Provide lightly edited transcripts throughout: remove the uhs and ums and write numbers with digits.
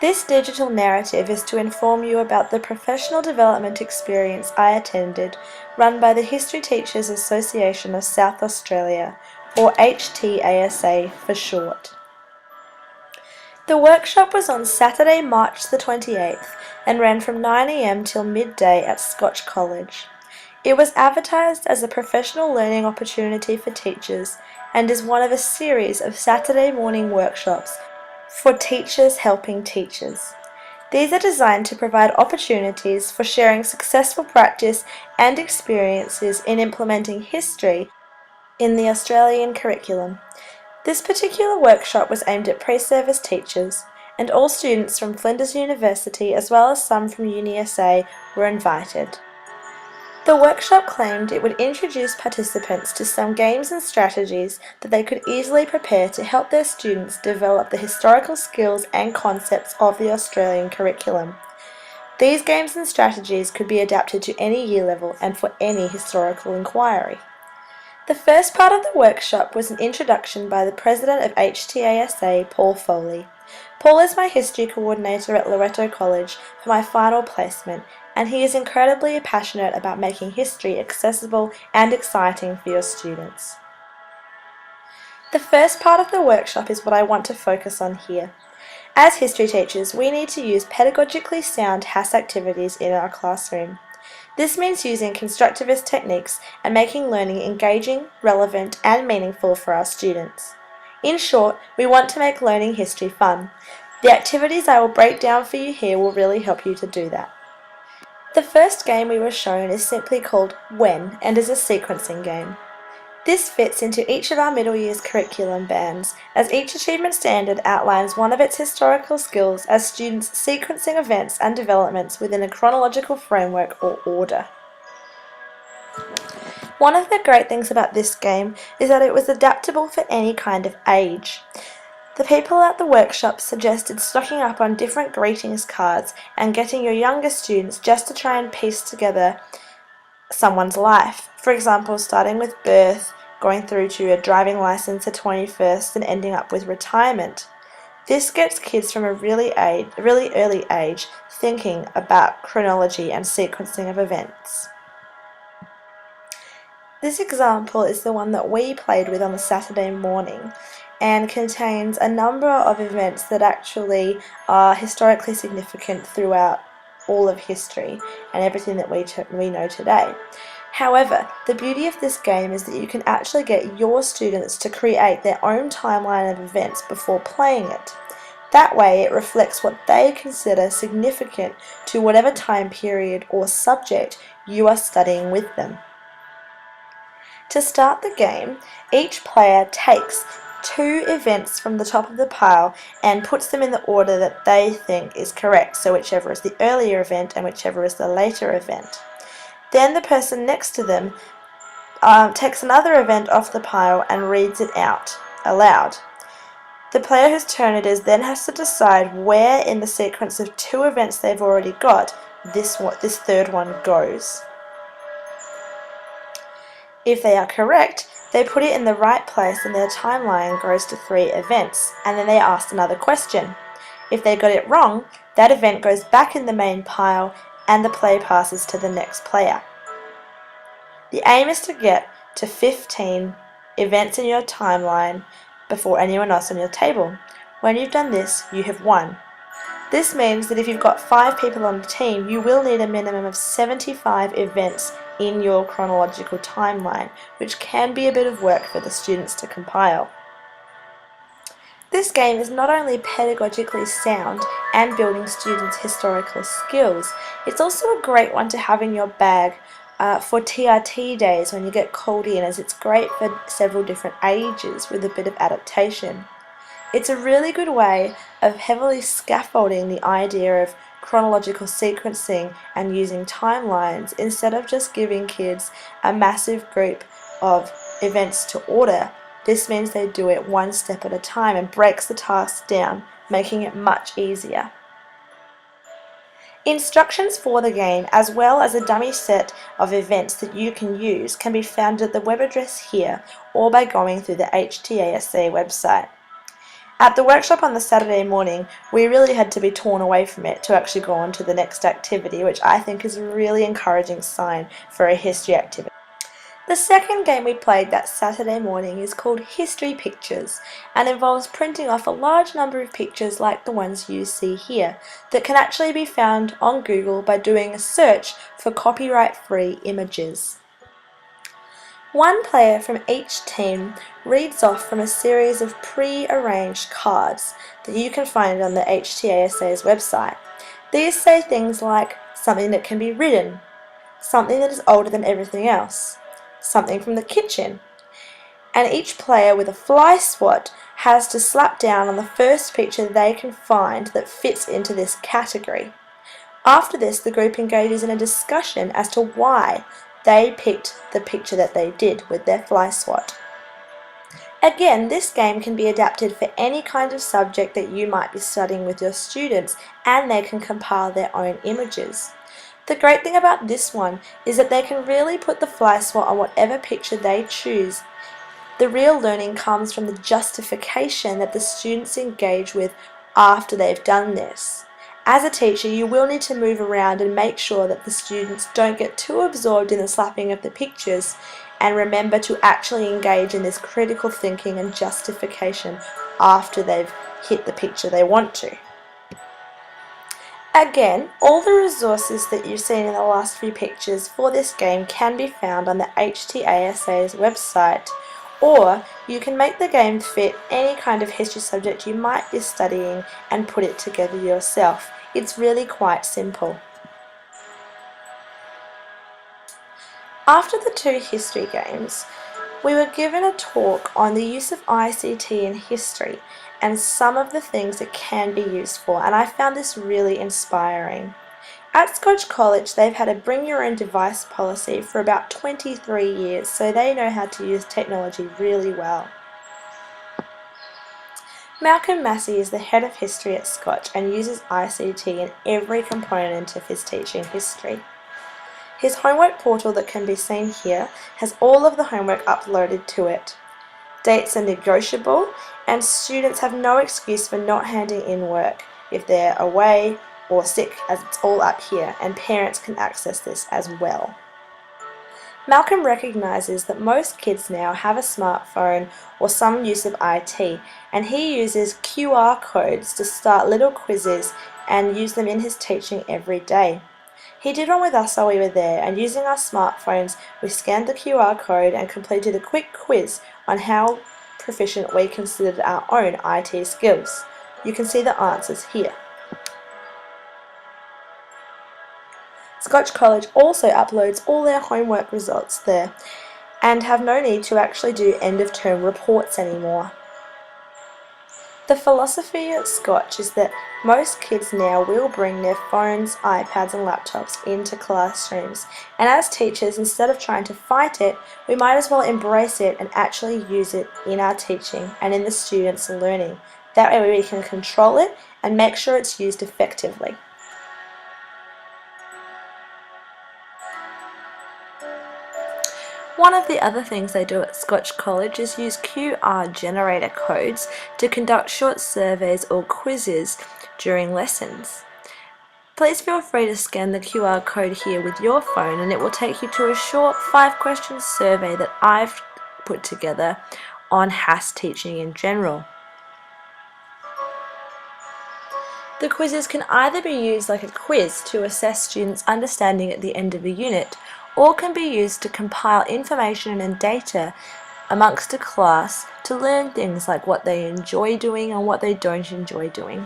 This digital narrative is to inform you about the professional development experience I attended, run by the History Teachers Association of South Australia, or HTASA for short. The workshop was on Saturday, March the 28th, and ran from 9 a.m. till midday at Scotch College. It was advertised as a professional learning opportunity for teachers and is one of a series of Saturday morning workshops for teachers helping teachers. These are designed to provide opportunities for sharing successful practice and experiences in implementing history in the Australian curriculum. This particular workshop was aimed at pre-service teachers, and all students from Flinders University as well as some from UniSA were invited. The workshop claimed it would introduce participants to some games and strategies that they could easily prepare to help their students develop the historical skills and concepts of the Australian curriculum. These games and strategies could be adapted to any year level and for any historical inquiry. The first part of the workshop was an introduction by the president of HTASA, Paul Foley. Paul is my history coordinator at Loreto College for my final placement, and he is incredibly passionate about making history accessible and exciting for your students. The first part of the workshop is what I want to focus on here. As history teachers, we need to use pedagogically sound HASS activities in our classroom. This means using constructivist techniques and making learning engaging, relevant, and meaningful for our students. In short, we want to make learning history fun. The activities I will break down for you here will really help you to do that. The first game we were shown is simply called When and is a sequencing game. This fits into each of our middle year's curriculum bands, as each achievement standard outlines one of its historical skills as students sequencing events and developments within a chronological framework or order. One of the great things about this game is that it was adaptable for any kind of age. The people at the workshop suggested stocking up on different greetings cards and getting your younger students just to try and piece together someone's life. For example, starting with birth, going through to a driving license at 21st and ending up with retirement. This gets kids from a really early age thinking about chronology and sequencing of events. This example is the one that we played with on the Saturday morning and contains a number of events that actually are historically significant throughout all of history and everything that we know today. However, the beauty of this game is that you can actually get your students to create their own timeline of events before playing it. That way it reflects what they consider significant to whatever time period or subject you are studying with them. To start the game, each player takes 2 events from the top of the pile and puts them in the order that they think is correct, so whichever is the earlier event and whichever is the later event. Then the person next to them takes another event off the pile and reads it out aloud. The player whose turn it is then has to decide where in the sequence of 2 events they've already got this third one goes. If they are correct, they put it in the right place and their timeline grows to 3 events, and then they are asked another question. If they got it wrong, that event goes back in the main pile and the play passes to the next player. The aim is to get to 15 events in your timeline before anyone else on your table. When you've done this, you have won. This means that if you've got 5 people on the team, you will need a minimum of 75 events in your chronological timeline, which can be a bit of work for the students to compile. This game is not only pedagogically sound and building students' historical skills, it's also a great one to have in your bag for TRT days when you get called in, as it's great for several different ages with a bit of adaptation. It's a really good way of heavily scaffolding the idea of chronological sequencing and using timelines instead of just giving kids a massive group of events to order. This means they do it one step at a time and breaks the task down, making it much easier. Instructions for the game, as well as a dummy set of events that you can use, can be found at the web address here or by going through the HTASA website. At the workshop on the Saturday morning, we really had to be torn away from it to actually go on to the next activity, which I think is a really encouraging sign for a history activity. The second game we played that Saturday morning is called History Pictures and involves printing off a large number of pictures like the ones you see here that can actually be found on Google by doing a search for copyright-free images. One player from each team reads off from a series of pre-arranged cards that you can find on the HTASA's website. These say things like something that can be ridden, something that is older than everything else, something from the kitchen, and each player with a fly swat has to slap down on the first picture they can find that fits into this category. After this, the group engages in a discussion as to why they picked the picture that they did with their fly swat. Again, this game can be adapted for any kind of subject that you might be studying with your students, and they can compile their own images. The great thing about this one is that they can really put the fly swat on whatever picture they choose. The real learning comes from the justification that the students engage with after they've done this. As a teacher, you will need to move around and make sure that the students don't get too absorbed in the slapping of the pictures, and remember to actually engage in this critical thinking and justification after they've hit the picture they want to. Again, all the resources that you've seen in the last few pictures for this game can be found on the HTASA's website, or you can make the game fit any kind of history subject you might be studying and put it together yourself. It's really quite simple. After the two history games, we were given a talk on the use of ICT in history and some of the things it can be used for, and I found this really inspiring. At Scotch College, they've had a bring your own device policy for about 23 years, so they know how to use technology really well. Malcolm Massey is the head of history at Scotch and uses ICT in every component of his teaching history. His homework portal that can be seen here has all of the homework uploaded to it. Dates are negotiable, and students have no excuse for not handing in work if they're away or sick, as it's all up here, and parents can access this as well. Malcolm recognises that most kids now have a smartphone or some use of IT, and he uses QR codes to start little quizzes and use them in his teaching every day. He did one with us while we were there, and using our smartphones, we scanned the QR code and completed a quick quiz on how proficient we considered our own IT skills. You can see the answers here. Scotch College also uploads all their homework results there and have no need to actually do end-of-term reports anymore. The philosophy at Scotch is that most kids now will bring their phones, iPads and laptops into classrooms, and as teachers, instead of trying to fight it, we might as well embrace it and actually use it in our teaching and in the students' learning. That way we can control it and make sure it's used effectively. One of the other things they do at Scotch College is use QR generator codes to conduct short surveys or quizzes during lessons. Please feel free to scan the QR code here with your phone, and it will take you to a short 5-question survey that I've put together on HASS teaching in general. The quizzes can either be used like a quiz to assess students' understanding at the end of a unit, or can be used to compile information and data amongst a class to learn things like what they enjoy doing and what they don't enjoy doing.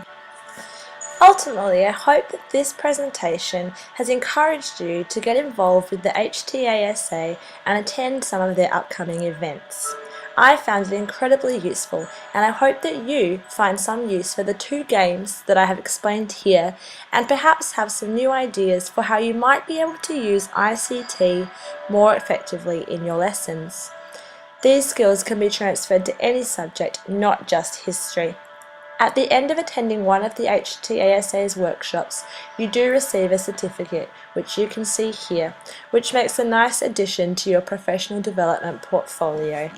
Ultimately, I hope that this presentation has encouraged you to get involved with the HTASA and attend some of their upcoming events. I found it incredibly useful, and I hope that you find some use for the two games that I have explained here, and perhaps have some new ideas for how you might be able to use ICT more effectively in your lessons. These skills can be transferred to any subject, not just history. At the end of attending one of the HTASA's workshops, you do receive a certificate, which you can see here, which makes a nice addition to your professional development portfolio.